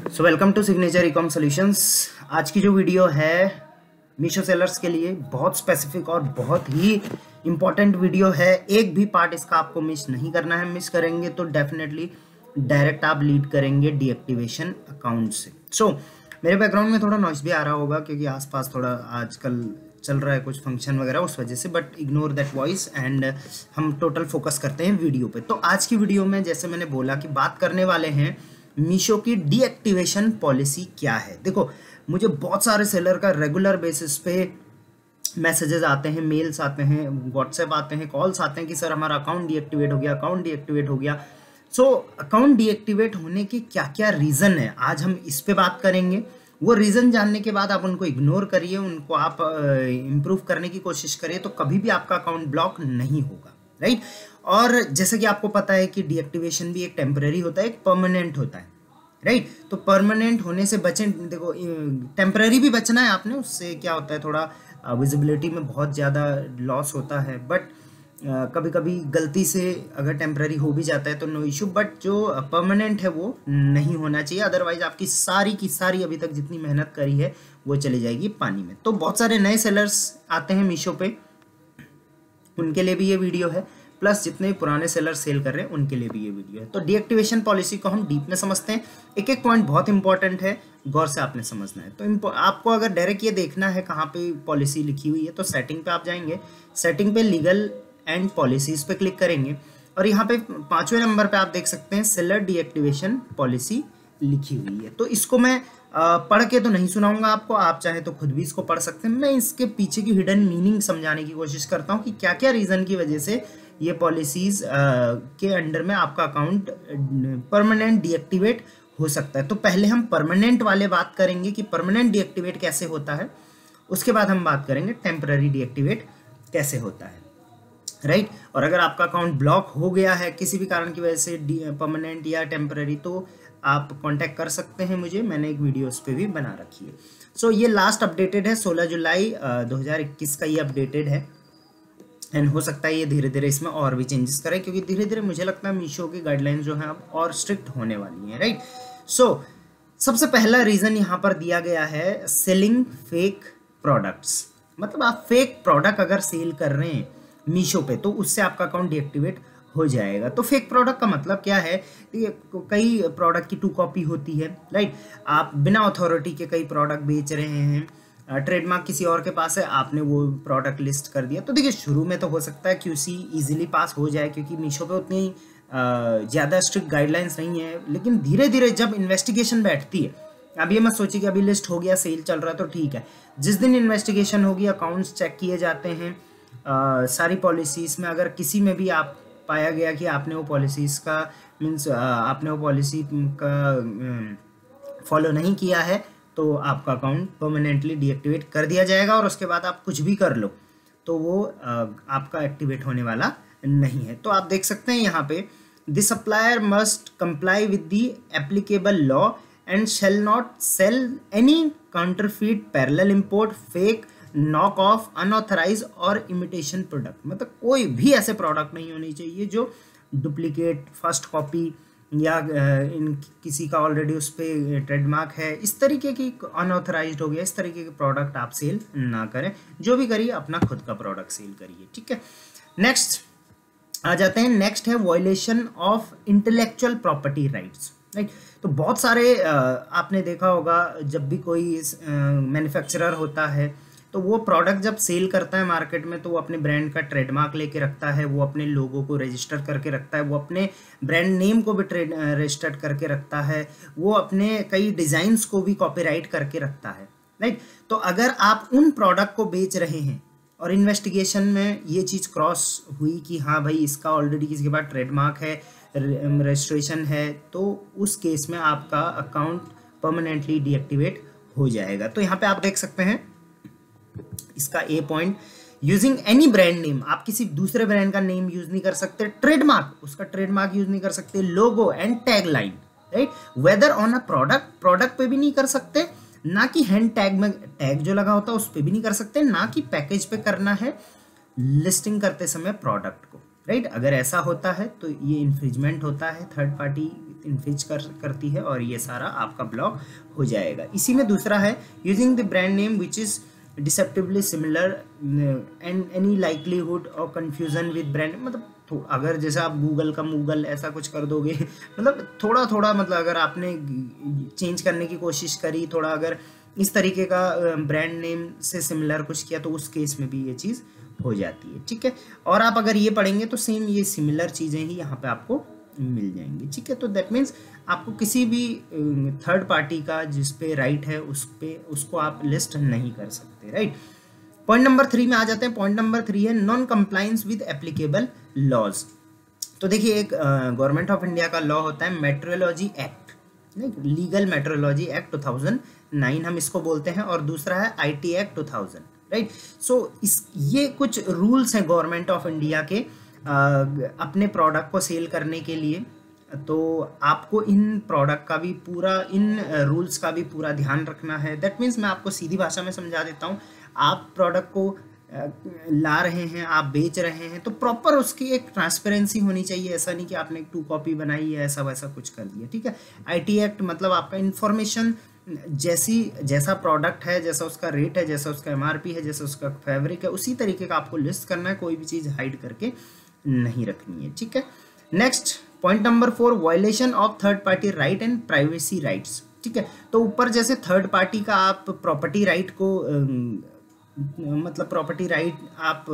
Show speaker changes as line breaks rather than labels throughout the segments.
So welcome to signature e-com solutions. आज की जो वीडियो है मीशो सेलर्स के लिए बहुत स्पेसिफिक और बहुत ही इम्पॉर्टेंट वीडियो है। एक भी पार्ट इसका आपको मिस नहीं करना है। मिस करेंगे तो डेफिनेटली डायरेक्ट आप लीड करेंगे डीएक्टिवेशन अकाउंट से। मेरे बैकग्राउंड में थोड़ा नॉइस भी आ रहा होगा क्योंकि आसपास थोड़ा आजकल चल रहा है कुछ फंक्शन वगैरह, उस वजह से, but ignore that voice and हम टोटल फोकस करते हैं वीडियो पे। तो आज की वीडियो में जैसे मैंने बोला कि बात करने वाले हैं मीशो की डीएक्टिवेशन पॉलिसी क्या है। देखो, मुझे बहुत सारे सेलर का रेगुलर बेसिस पे मैसेजेस आते हैं, मेल्स आते हैं, व्हाट्सएप आते हैं, कॉल्स आते हैं कि सर हमारा अकाउंट डीएक्टिवेट हो गया, अकाउंट डीएक्टिवेट हो गया। अकाउंट डीएक्टिवेट होने के क्या क्या रीज़न है, आज हम इस पे बात करेंगे। वो रीज़न जानने के बाद आप उनको इग्नोर करिए, उनको आप इम्प्रूव करने की कोशिश करिए, तो कभी भी आपका अकाउंट ब्लॉक नहीं होगा, राइट। और जैसे कि आपको पता है कि डीएक्टिवेशन भी एक टेम्पररी होता है, एक परमानेंट होता है, राइट। तो परमानेंट होने से बचें। देखो, टेम्पररी भी बचना है आपने, उससे क्या होता है थोड़ा विजिबिलिटी में बहुत ज़्यादा लॉस होता है, बट कभी कभी गलती से अगर टेम्पररी हो भी जाता है तो नो इशू, बट जो परमानेंट है वो नहीं होना चाहिए, अदरवाइज आपकी सारी की सारी अभी तक जितनी मेहनत करी है वो चली जाएगी पानी में। तो बहुत सारे नए सेलर्स आते हैं मीशो पे, उनके लिए भी ये वीडियो है, प्लस जितने पुराने सेलर सेल कर रहे हैं उनके लिए भी ये वीडियो है। तो डीएक्टिवेशन पॉलिसी को हम डीप में समझते हैं। एक एक पॉइंट बहुत इंपॉर्टेंट है, गौर से आपने समझना है। तो आपको अगर डायरेक्ट ये देखना है कहाँ पे पॉलिसी लिखी हुई है, तो सेटिंग पे आप जाएंगे, सेटिंग पे लीगल एंड पॉलिसीज पे क्लिक करेंगे और यहाँ पे 5वें नंबर पे आप देख सकते हैं सेलर डीएक्टिवेशन पॉलिसी लिखी हुई है। तो इसको मैं पढ़ के तो नहीं सुनाऊंगा आपको, आप चाहे तो खुद भी इसको पढ़ सकते हैं। मैं इसके पीछे की हिडन मीनिंग समझाने की कोशिश करता हूँ कि क्या क्या रीज़न की वजह से ये पॉलिसीज के अंडर में आपका अकाउंट परमानेंट डीएक्टिवेट हो सकता है। तो पहले हम परमानेंट वाले बात करेंगे कि परमानेंट डीएक्टिवेट कैसे होता है, उसके बाद हम बात करेंगे टेम्पररी डीएक्टिवेट कैसे होता है, राइट। और अगर आपका अकाउंट ब्लॉक हो गया है किसी भी कारण की वजह से, परमानेंट या टेम्पररी, तो आप कांटेक्ट कर सकते हैं मुझे, मैंने एक वीडियो उस पर भी बना रखी है। ये लास्ट अपडेटेड है, 16 जुलाई 2021 का ये अपडेटेड है, एंड हो सकता है ये धीरे धीरे इसमें और भी चेंजेस करें, क्योंकि धीरे धीरे मुझे लगता है मीशो की गाइडलाइंस जो है अब और स्ट्रिक्ट होने वाली हैं, राइट। सबसे पहला रीज़न यहाँ पर दिया गया है सेलिंग फेक प्रोडक्ट्स। मतलब आप फेक प्रोडक्ट अगर सेल कर रहे हैं मीशो पे तो उससे आपका अकाउंट डीएक्टिवेट हो जाएगा। तो फेक प्रोडक्ट का मतलब क्या है, कई प्रोडक्ट की 2 कॉपी होती है, राइट। आप बिना अथॉरिटी के कई प्रोडक्ट बेच रहे हैं, ट्रेडमार्क किसी और के पास है, आपने वो प्रोडक्ट लिस्ट कर दिया। तो देखिए, शुरू में तो हो सकता है क्यूसी इजीली पास हो जाए क्योंकि मीशो पे उतनी ज़्यादा स्ट्रिक्ट गाइडलाइंस नहीं है, लेकिन धीरे धीरे जब इन्वेस्टिगेशन बैठती है, अब ये मत सोचिए कि अभी लिस्ट हो गया, सेल चल रहा है तो ठीक है। जिस दिन इन्वेस्टिगेशन होगी, अकाउंट्स चेक किए जाते हैं, सारी पॉलिसीज़ में अगर किसी में भी आप पाया गया कि आपने वो पॉलिसीज़ का मीन्स आपने वो पॉलिसी का फॉलो नहीं किया है, तो आपका अकाउंट परमानेंटली डीएक्टिवेट कर दिया जाएगा और उसके बाद आप कुछ भी कर लो तो वो आपका एक्टिवेट होने वाला नहीं है। तो आप देख सकते हैं यहाँ पे, the supplier must comply with the applicable law and shall not sell any counterfeit, parallel import, fake, knock off, unauthorise और इमिटेशन प्रोडक्ट। मतलब कोई भी ऐसे प्रोडक्ट नहीं होनी चाहिए जो डुप्लीकेट, फर्स्ट कॉपी या किसी का ऑलरेडी उस पर ट्रेडमार्क है, इस तरीके की अनऑथराइज्ड हो गया, इस तरीके के प्रोडक्ट आप सेल ना करें। जो भी करिए अपना खुद का प्रोडक्ट सेल करिए, ठीक है। नेक्स्ट आ जाते हैं, नेक्स्ट है violation of intellectual property rights, right. तो बहुत सारे आपने देखा होगा, जब भी कोई मैन्युफैक्चरर होता है तो वो प्रोडक्ट जब सेल करता है मार्केट में तो वो अपने ब्रांड का ट्रेडमार्क लेके रखता है, वो अपने लोगों को रजिस्टर करके रखता है, वो अपने ब्रांड नेम को भी रजिस्टर्ड करके रखता है, वो अपने कई डिज़ाइंस को भी कॉपीराइट करके रखता है, राइट। तो अगर आप उन प्रोडक्ट को बेच रहे हैं और इन्वेस्टिगेशन में ये चीज़ क्रॉस हुई कि हाँ भाई इसका ऑलरेडी किसी के पास ट्रेडमार्क है, रजिस्ट्रेशन है, तो उस केस में आपका अकाउंट परमानेंटली डीएक्टिवेट हो जाएगा। तो यहाँ पे आप देख सकते हैं इसका a point, using any brand name, आप किसी दूसरे ब्रांड का नेम यूज नहीं कर सकते, ट्रेडमार्क, उसका ट्रेडमार्क यूज नहीं कर सकते, logo and tag line, right, whether on a product पे भी नहीं कर सकते, ना कि हैंड टैग में टैग जो लगा होता है उस पे भी नहीं कर सकते, ना कि पैकेज पे करना है लिस्टिंग करते समय प्रोडक्ट को, राइट। अगर ऐसा होता है तो ये इन्फ्रिंजमेंट होता है, थर्ड पार्टी इन्फिच करती है और ये सारा आपका ब्लॉक हो जाएगा। इसी में दूसरा है using the brand name which is deceptively similar and any likelihood और कन्फ्यूजन विद ब्रांड, मतलब अगर जैसे आप गूगल का मूगल ऐसा कुछ कर दोगे मतलब थोड़ा थोड़ा, मतलब अगर आपने चेंज करने की कोशिश करी थोड़ा, अगर इस तरीके का ब्रांड नेम से सिमिलर कुछ किया तो उस केस में भी ये चीज़ हो जाती है, ठीक है। और आप अगर ये पढ़ेंगे तो सेम ये सिमिलर चीज़ें ही यहाँ पे आपको मिल जाएंगी, ठीक है। तो दैट मीन्स आपको किसी भी थर्ड पार्टी का जिस पे राइट है उसको आप लिस्ट नहीं कर सकते, राइट। पॉइंट नंबर 3 में आ जाते हैं। पॉइंट नंबर 3 है non compliance with applicable laws. तो देखिए एक गवर्नमेंट ऑफ इंडिया का लॉ होता है metrology act, legal metrology act 2009 हम इसको बोलते हैं, और दूसरा है IT एक्ट 2000, राइट। सो ये कुछ रूल्स हैं गवर्नमेंट ऑफ इंडिया के अपने प्रोडक्ट को सेल करने के लिए। तो आपको इन प्रोडक्ट का भी पूरा, इन रूल्स का भी पूरा ध्यान रखना है। दैट मीन्स मैं आपको सीधी भाषा में समझा देता हूँ, आप प्रोडक्ट को ला रहे हैं, आप बेच रहे हैं, तो प्रॉपर उसकी एक ट्रांसपेरेंसी होनी चाहिए। ऐसा नहीं कि आपने एक 2 कॉपी बनाई है ऐसा वैसा कुछ कर दिया, ठीक है। IT एक्ट मतलब आपका इंफॉर्मेशन जैसा प्रोडक्ट है, जैसा उसका रेट है, जैसा उसका MRP है, जैसा उसका फैब्रिक है, उसी तरीके का आपको लिस्ट करना है, कोई भी चीज़ हाइड करके नहीं रखनी है, ठीक है। Next point number 4 violation of third party right and privacy rights, ठीक है। तो ऊपर जैसे थर्ड पार्टी का आप प्रॉपर्टी राइट को मतलब प्रॉपर्टी राइट आप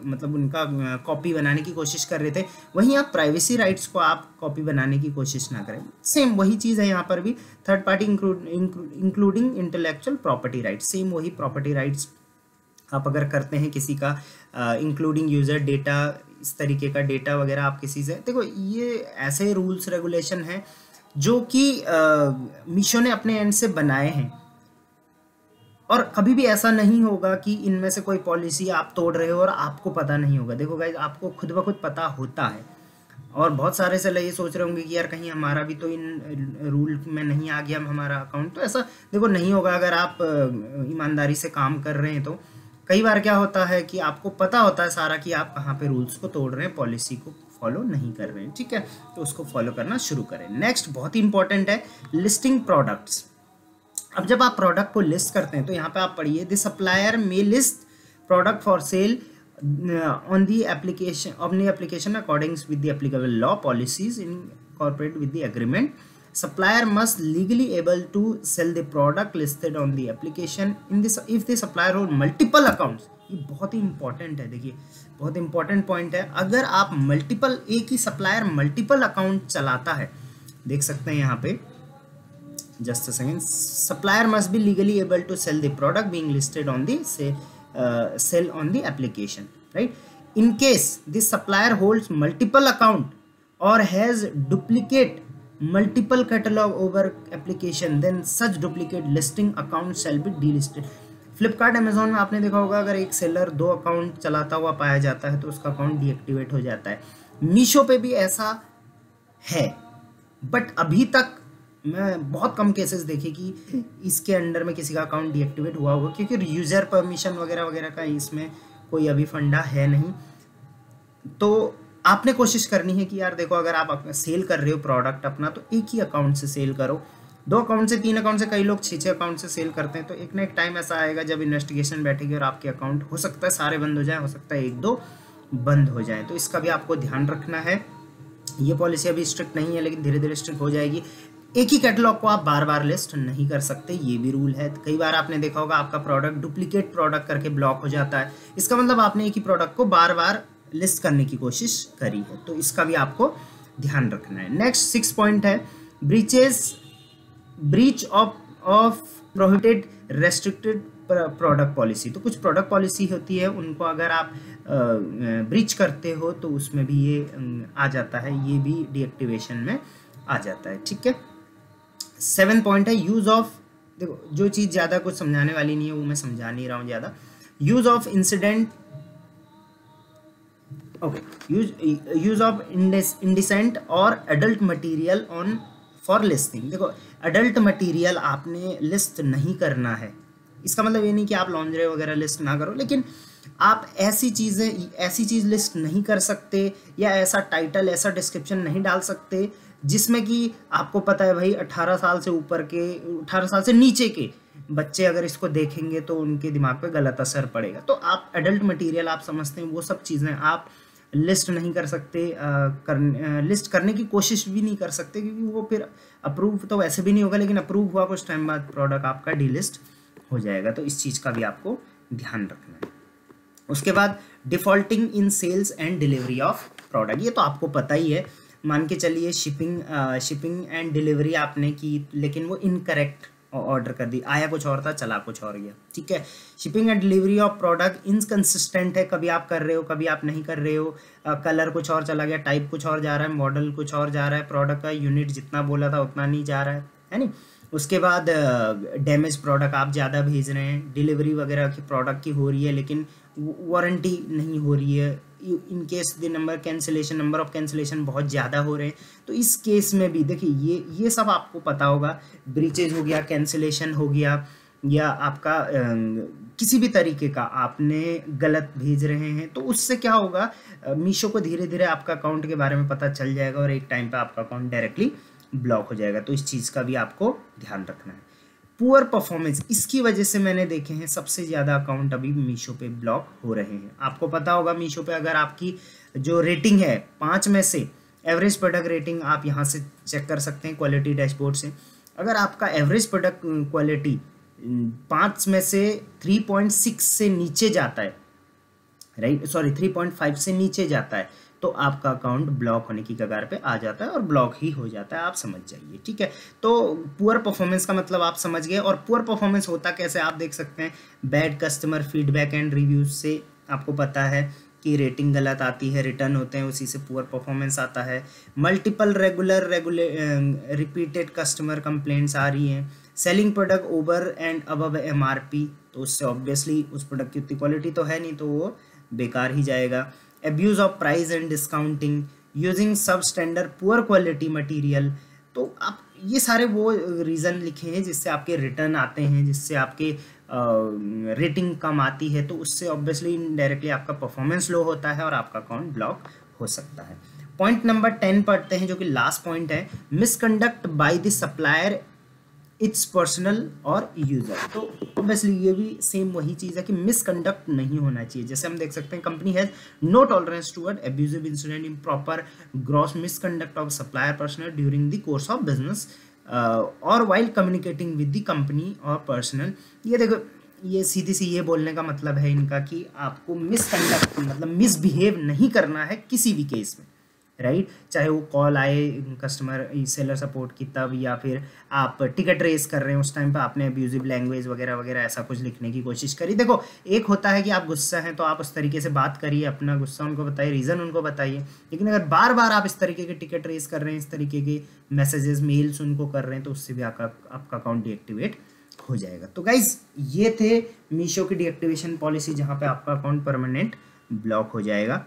मतलब उनका कॉपी बनाने की कोशिश कर रहे थे, वहीं आप प्राइवेसी राइट्स को आप कॉपी बनाने की कोशिश ना करें। सेम वही चीज़ है यहाँ पर भी, third party including intellectual property rights, same वही प्रॉपर्टी राइट्स आप अगर करते हैं किसी का इंक्लूडिंग यूज़र डेटा, इस तरीके का डेटा वगैरह आप किसी से, देखो ये ऐसे रूल्स रेगुलेशन हैं जो कि मीशो ने अपने एंड से बनाए हैं, और कभी भी ऐसा नहीं होगा कि इनमें से कोई पॉलिसी आप तोड़ रहे हो और आपको पता नहीं होगा। देखो गाइज, आपको खुद ब खुद पता होता है, और बहुत सारे से ये सोच रहे होंगे कि यार कहीं हमारा भी तो इन रूल में नहीं आ गया हमारा अकाउंट, तो ऐसा देखो नहीं होगा। अगर आप ईमानदारी से काम कर रहे हैं तो कई बार क्या होता है कि आपको पता होता है सारा कि आप कहाँ पे रूल्स को तोड़ रहे हैं, पॉलिसी को फॉलो नहीं कर रहे हैं, ठीक है। तो उसको फॉलो करना शुरू करें। नेक्स्ट बहुत ही इंपॉर्टेंट है लिस्टिंग प्रोडक्ट्स। अब जब आप प्रोडक्ट को लिस्ट करते हैं तो यहाँ पे आप पढ़िए, the supplier may list product for sale on the application according with the applicable law policies in corporate with the agreement. Supplier must legally able to sell the product listed on the application in this if the supplier hold multiple accounts। ये बहुत ही important है, देखिए बहुत important point है। अगर आप multiple, एक ही supplier multiple account चलाता है, देख सकते हैं यहाँ पे, just a second, supplier must be legally able to sell the product being listed on the sale on the application, right. In case this supplier holds multiple account और has duplicate multiple catalog over application then such duplicate listing account shall be delisted। Flipkart Amazon में आपने देखा होगा, अगर एक seller 2 account चलाता हुआ पाया जाता है तो उसका अकाउंट डीएक्टिवेट हो जाता है। मीशो पे भी ऐसा है, बट अभी तक मैं बहुत कम केसेस देखे कि इसके अंडर में किसी का अकाउंट डीएक्टिवेट हुआ होगा, क्योंकि यूज़र परमिशन वगैरह वगैरह का इसमें कोई अभी फंडा है नहीं। तो आपने कोशिश करनी है कि यार देखो, अगर आप सेल कर रहे हो प्रोडक्ट अपना, तो एक ही अकाउंट से सेल करो। 2 अकाउंट से, 3 अकाउंट से, कई लोग 6 अकाउंट से सेल करते हैं। तो एक ना एक टाइम ऐसा आएगा जब इन्वेस्टिगेशन बैठेगी और आपके अकाउंट हो सकता है सारे बंद हो जाए, हो सकता है 1-2 बंद हो जाए। तो इसका भी आपको ध्यान रखना है। ये पॉलिसी अभी स्ट्रिक्ट नहीं है, लेकिन धीरे धीरे स्ट्रिक्ट हो जाएगी। एक ही कैटलॉग को आप बार बार लिस्ट नहीं कर सकते, ये भी रूल है। कई बार आपने देखा होगा आपका प्रोडक्ट डुप्लीकेट प्रोडक्ट करके ब्लॉक हो जाता है, इसका मतलब आपने एक ही प्रोडक्ट को बार बार लिस्ट करने की कोशिश करी है, तो इसका भी आपको ध्यान रखना है। नेक्स्ट 6 पॉइंट है breach of prohibited restricted product policy. तो कुछ प्रोडक्ट पॉलिसी होती है, उनको अगर आप ब्रीच करते हो तो उसमें भी ये आ जाता है, ये भी डीएक्टिवेशन में आ जाता है, ठीक है। 7 पॉइंट है यूज ऑफ, देखो जो चीज़ ज़्यादा कुछ समझाने वाली नहीं है वो मैं समझा नहीं रहा हूँ ज़्यादा। Use of incident, use of indecent और adult material on for listing. देखो एडल्ट मटेरियल आपने लिस्ट नहीं करना है, इसका मतलब ये नहीं कि आप लॉन्जरे वगैरह लिस्ट ना करो, लेकिन आप ऐसी चीज़ लिस्ट नहीं कर सकते, या ऐसा टाइटल, ऐसा डिस्क्रिप्शन नहीं डाल सकते जिसमें कि आपको पता है भाई 18 साल से ऊपर के, 18 साल से नीचे के बच्चे अगर इसको देखेंगे तो उनके दिमाग पे गलत असर पड़ेगा। तो आप एडल्ट मटेरियल आप समझते हैं, वो सब चीज़ें आप लिस्ट नहीं कर सकते, लिस्ट करने की कोशिश भी नहीं कर सकते, क्योंकि वो फिर अप्रूव तो वैसे भी नहीं होगा, लेकिन अप्रूव हुआ कुछ टाइम बाद प्रोडक्ट आपका डीलिस्ट हो जाएगा। तो इस चीज़ का भी आपको ध्यान रखना है। उसके बाद defaulting in sales and delivery of product, ये तो आपको पता ही है। मान के चलिए शिपिंग एंड डिलीवरी आपने की, लेकिन वो इनकरेक्ट ऑर्डर कर दी, आया कुछ और था चला कुछ और गया, ठीक है। Shipping and delivery of product inconsistent है, कभी आप कर रहे हो कभी आप नहीं कर रहे हो, कलर कुछ और चला गया, टाइप कुछ और जा रहा है, मॉडल कुछ और जा रहा है, प्रोडक्ट का यूनिट जितना बोला था उतना नहीं जा रहा है नहीं। उसके बाद डैमेज प्रोडक्ट आप ज़्यादा भेज रहे हैं, डिलीवरी वगैरह की प्रोडक्ट की हो रही है लेकिन वारंटी नहीं हो रही है, in case the number of cancellation बहुत ज़्यादा हो रहे हैं। तो इस केस में भी देखिए ये सब आपको पता होगा, ब्रीचेज हो गया, कैंसिलेशन हो गया, या आपका किसी भी तरीके का आपने गलत भेज रहे हैं, तो उससे क्या होगा, मीशो को धीरे धीरे आपका अकाउंट के बारे में पता चल जाएगा और एक टाइम पे आपका अकाउंट डायरेक्टली ब्लॉक हो जाएगा। तो इस चीज़ का भी आपको ध्यान रखना है। पुअर परफॉर्मेंस, इसकी वजह से मैंने देखे हैं सबसे ज़्यादा अकाउंट अभी मीशो पे ब्लॉक हो रहे हैं। आपको पता होगा मीशो पे अगर आपकी जो रेटिंग है 5 में से, एवरेज प्रोडक्ट रेटिंग आप यहाँ से चेक कर सकते हैं क्वालिटी डैशबोर्ड से। अगर आपका एवरेज प्रोडक्ट क्वालिटी 5 में से 3.6 से नीचे जाता है, 3.5 से नीचे जाता है, तो आपका अकाउंट ब्लॉक होने की कगार पे आ जाता है और ब्लॉक ही हो जाता है, आप समझ जाइए, ठीक है। तो पुअर परफॉर्मेंस का मतलब आप समझ गए। और पुअर परफॉर्मेंस होता कैसे आप देख सकते हैं, bad customer feedback and reviews से आपको पता है कि रेटिंग गलत आती है, रिटर्न होते हैं, उसी से पुअर परफॉर्मेंस आता है। मल्टीपल रिपीटेड कस्टमर कंप्लेंट्स आ रही हैं, selling product over and above MRP, तो उससे ऑब्वियसली उस प्रोडक्ट की उतनी क्वालिटी तो है नहीं, तो वो बेकार ही जाएगा। abuse of price and discounting, using substandard poor quality material, तो आप ये सारे वो रीज़न लिखे हैं जिससे आपके रिटर्न आते हैं, जिससे आपके रेटिंग कम आती है, तो उससे ऑब्वियसली इनडायरेक्टली आपका परफॉर्मेंस लो होता है और आपका अकाउंट ब्लॉक हो सकता है। पॉइंट नंबर 10 पढ़ते हैं, जो कि लास्ट पॉइंट है, misconduct by the supplier it's personal और यूजर। तो ऑब्वियसली ये भी सेम वही चीज़ है कि मिसकंडक्ट नहीं होना चाहिए। जैसे हम देख सकते हैं, company has no tolerance toward abusive incident, improper gross misconduct of supplier personnel during the course of business और while communicating with the company और पर्सनल। ये देखो, ये सीधी सी ये बोलने का मतलब है इनका कि आपको मिसकंडक्ट मतलब मिसबिहेव नहीं करना है किसी भी केस में, राइट। चाहे वो कॉल आए कस्टमर सेलर सपोर्ट की तब, या फिर आप टिकट रेस कर रहे हैं उस टाइम पे आपने अब्यूजिव लैंग्वेज वगैरह वगैरह ऐसा कुछ लिखने की कोशिश करी। देखो, एक होता है कि आप गुस्सा हैं तो आप उस तरीके से बात करिए, अपना गुस्सा उनको बताइए, रीज़न उनको बताइए, लेकिन अगर बार बार आप इस तरीके के टिकट रेस कर रहे हैं, इस तरीके के मैसेजेस मेल्स उनको कर रहे हैं, तो उससे भी आपका अकाउंट डीएक्टिवेट हो जाएगा। तो गाइज ये थे मीशो की डीएक्टिवेशन पॉलिसी, जहाँ पे आपका अकाउंट परमानेंट ब्लॉक हो जाएगा।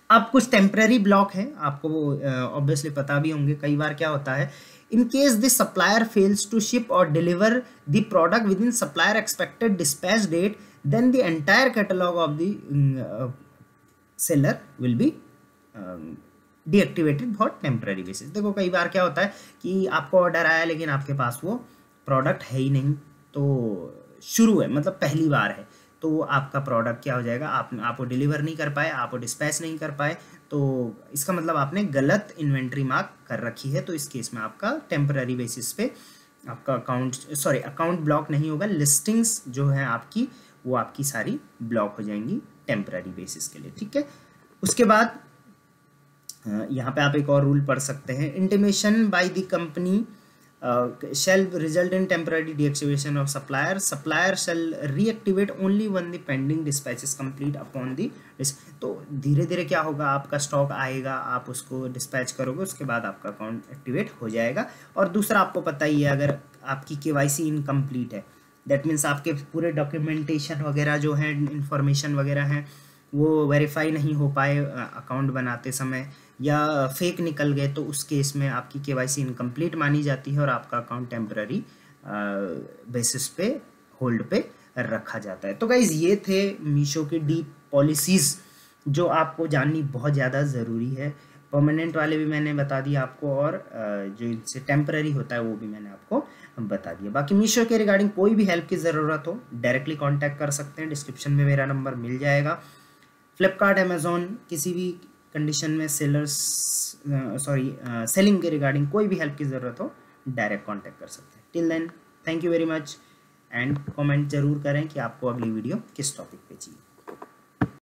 अब कुछ टेम्पररी ब्लॉक है, आपको ऑब्वियसली पता भी होंगे। कई बार क्या होता है, in case the supplier fails to ship और deliver the product within supplier expected dispatch date, then the entire catalogue of the seller will be deactivated for temporary basis. देखो, कई बार क्या होता है कि आपको ऑर्डर आया लेकिन आपके पास वो प्रोडक्ट है ही नहीं, तो शुरू है मतलब पहली बार है, तो आपका प्रोडक्ट क्या हो जाएगा, आप वो डिलीवर नहीं कर पाए, आप वो डिस्पैच नहीं कर पाए, तो इसका मतलब आपने गलत इन्वेंट्री मार्क कर रखी है। तो इस केस में आपका टेम्पररी बेसिस पे आपका अकाउंट ब्लॉक नहीं होगा, लिस्टिंग्स जो है आपकी वो आपकी सारी ब्लॉक हो जाएंगी टेम्पररी बेसिस के लिए, ठीक है। उसके बाद यहाँ पे आप एक और रूल पढ़ सकते हैं, intimation by the company shall result in temporary deactivation of supplier shall reactivate only when the pending dispatch is complete upon the तो धीरे धीरे क्या होगा, आपका स्टॉक आएगा, आप उसको डिस्पैच करोगे, उसके बाद आपका अकाउंट एक्टिवेट हो जाएगा। और दूसरा आपको पता ही है, अगर आपकी KYC इनकम्प्लीट है, दैट मीन्स आपके पूरे डॉक्यूमेंटेशन वगैरह जो है, इंफॉर्मेशन वगैरह हैं, वो वेरीफाई नहीं हो पाए अकाउंट बनाते समय, या फेक निकल गए, तो उस केस में आपकी KYC इनकम्प्लीट मानी जाती है और आपका अकाउंट टेम्पररी बेसिस पे होल्ड पे रखा जाता है। तो गाइज ये थे मीशो की डीप पॉलिसीज़ जो आपको जाननी बहुत ज़्यादा ज़रूरी है। परमानेंट वाले भी मैंने बता दिया आपको, और जो इनसे टेम्पररी होता है वो भी मैंने आपको बता दिया। बाकी मीशो के रिगार्डिंग कोई भी हेल्प की ज़रूरत हो डायरेक्टली कांटेक्ट कर सकते हैं, डिस्क्रिप्शन में मेरा नंबर मिल जाएगा। फ्लिपकार्ट, अमेजोन, किसी भी कंडीशन में सेलिंग के रिगार्डिंग कोई भी हेल्प की ज़रूरत हो डायरेक्ट कांटेक्ट कर सकते हैं। Till then thank you very much, and comment ज़रूर करें कि आपको अगली वीडियो किस टॉपिक पे चाहिए।